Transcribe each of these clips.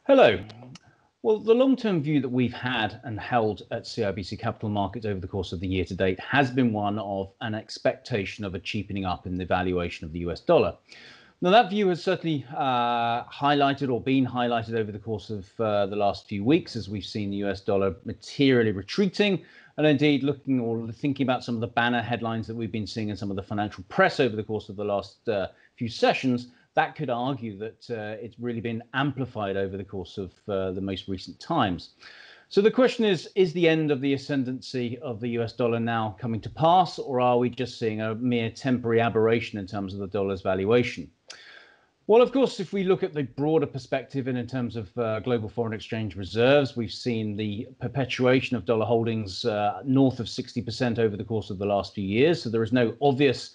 Hello. Well, the long-term view that we've had and held at CIBC Capital Markets over the course of the year to date has been one of an expectation of a cheapening up in the valuation of the US dollar. Now, that view has certainly highlighted or been highlighted over the course of the last few weeks as we've seen the US dollar materially retreating, and indeed looking or thinking about some of the banner headlines that we've been seeing in some of the financial press over the course of the last few sessions. That could argue that it's really been amplified over the course of the most recent times. So the question is the end of the ascendancy of the US dollar now coming to pass, or are we just seeing a mere temporary aberration in terms of the dollar's valuation? Well, of course, if we look at the broader perspective and in terms of global foreign exchange reserves, we've seen the perpetuation of dollar holdings north of 60% over the course of the last few years. So there is no obvious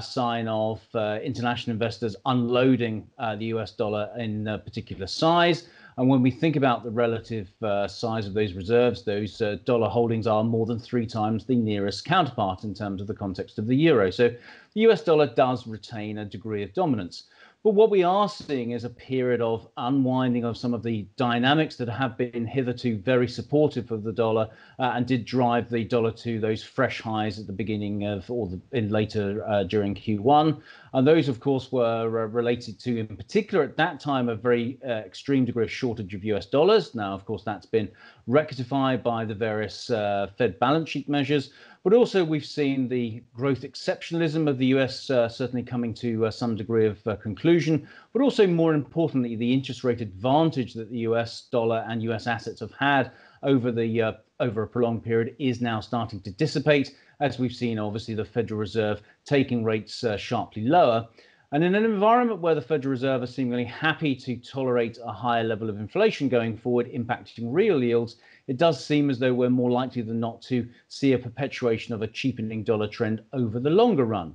sign of international investors unloading the US dollar in a particular size. And when we think about the relative size of those reserves, those dollar holdings are more than 3 times the nearest counterpart in terms of the context of the euro. So the US dollar does retain a degree of dominance. But what we are seeing is a period of unwinding of some of the dynamics that have been hitherto very supportive of the dollar and did drive the dollar to those fresh highs at the beginning of later during Q1. And those, of course, were related to, in particular, at that time, a very extreme degree of shortage of US dollars. Now, of course, that's been rectified by the various Fed balance sheet measures. But also we've seen the growth exceptionalism of the US certainly coming to some degree of conclusion, but also more importantly, the interest rate advantage that the US dollar and US assets have had over a prolonged period is now starting to dissipate, as we've seen obviously the Federal Reserve taking rates sharply lower. And in an environment where the Federal Reserve are seemingly happy to tolerate a higher level of inflation going forward, impacting real yields, it does seem as though we're more likely than not to see a perpetuation of a cheapening dollar trend over the longer run.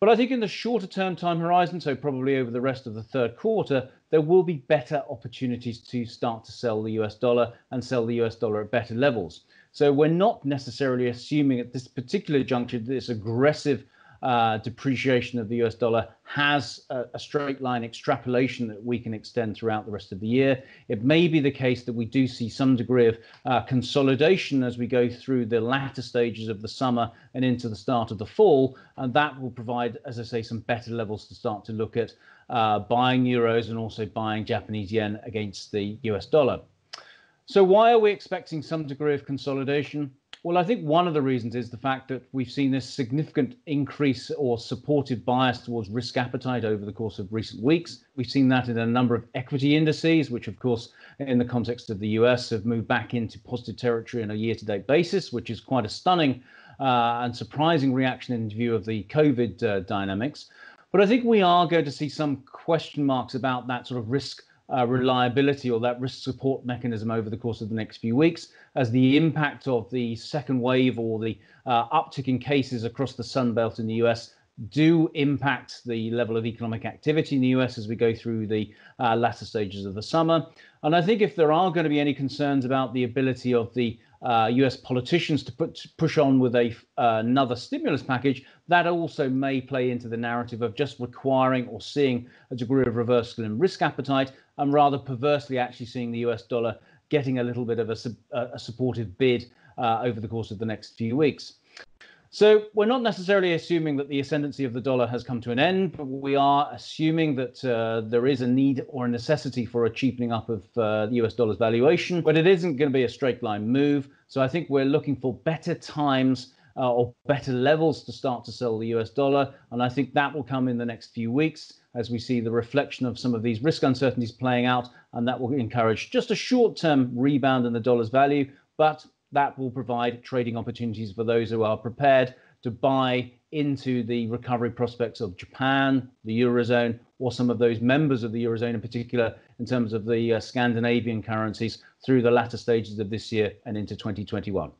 But I think in the shorter term time horizon, so probably over the rest of the third quarter, there will be better opportunities to start to sell the US dollar and sell the US dollar at better levels. So we're not necessarily assuming at this particular juncture this aggressive depreciation of the US dollar has a straight line extrapolation that we can extend throughout the rest of the year. It may be the case that we do see some degree of consolidation as we go through the latter stages of the summer and into the start of the fall, and that will provide, as I say, some better levels to start to look at buying euros and also buying Japanese yen against the US dollar. So why are we expecting some degree of consolidation? Well, I think one of the reasons is the fact that we've seen this significant increase or supportive bias towards risk appetite over the course of recent weeks. We've seen that in a number of equity indices, which, of course, in the context of the US, have moved back into positive territory on a year-to-date basis, which is quite a stunning and surprising reaction in view of the COVID dynamics. But I think we are going to see some question marks about that sort of risk reliability or that risk support mechanism over the course of the next few weeks, as the impact of the second wave or the uptick in cases across the Sun Belt in the US do impact the level of economic activity in the US as we go through the latter stages of the summer. And I think if there are going to be any concerns about the ability of the US politicians to push on with another stimulus package, that also may play into the narrative of just requiring or seeing a degree of reversal in risk appetite, and rather perversely actually seeing the US dollar getting a little bit of a supportive bid over the course of the next few weeks. So we're not necessarily assuming that the ascendancy of the dollar has come to an end, but we are assuming that there is a need or a necessity for a cheapening up of the US dollar's valuation, but it isn't going to be a straight line move. So I think we're looking for better times or better levels to start to sell the US dollar. And I think that will come in the next few weeks as we see the reflection of some of these risk uncertainties playing out. And that will encourage just a short-term rebound in the dollar's value, but that will provide trading opportunities for those who are prepared to buy into the recovery prospects of Japan, the Eurozone, or some of those members of the Eurozone in particular, in terms of the Scandinavian currencies through the latter stages of this year and into 2021.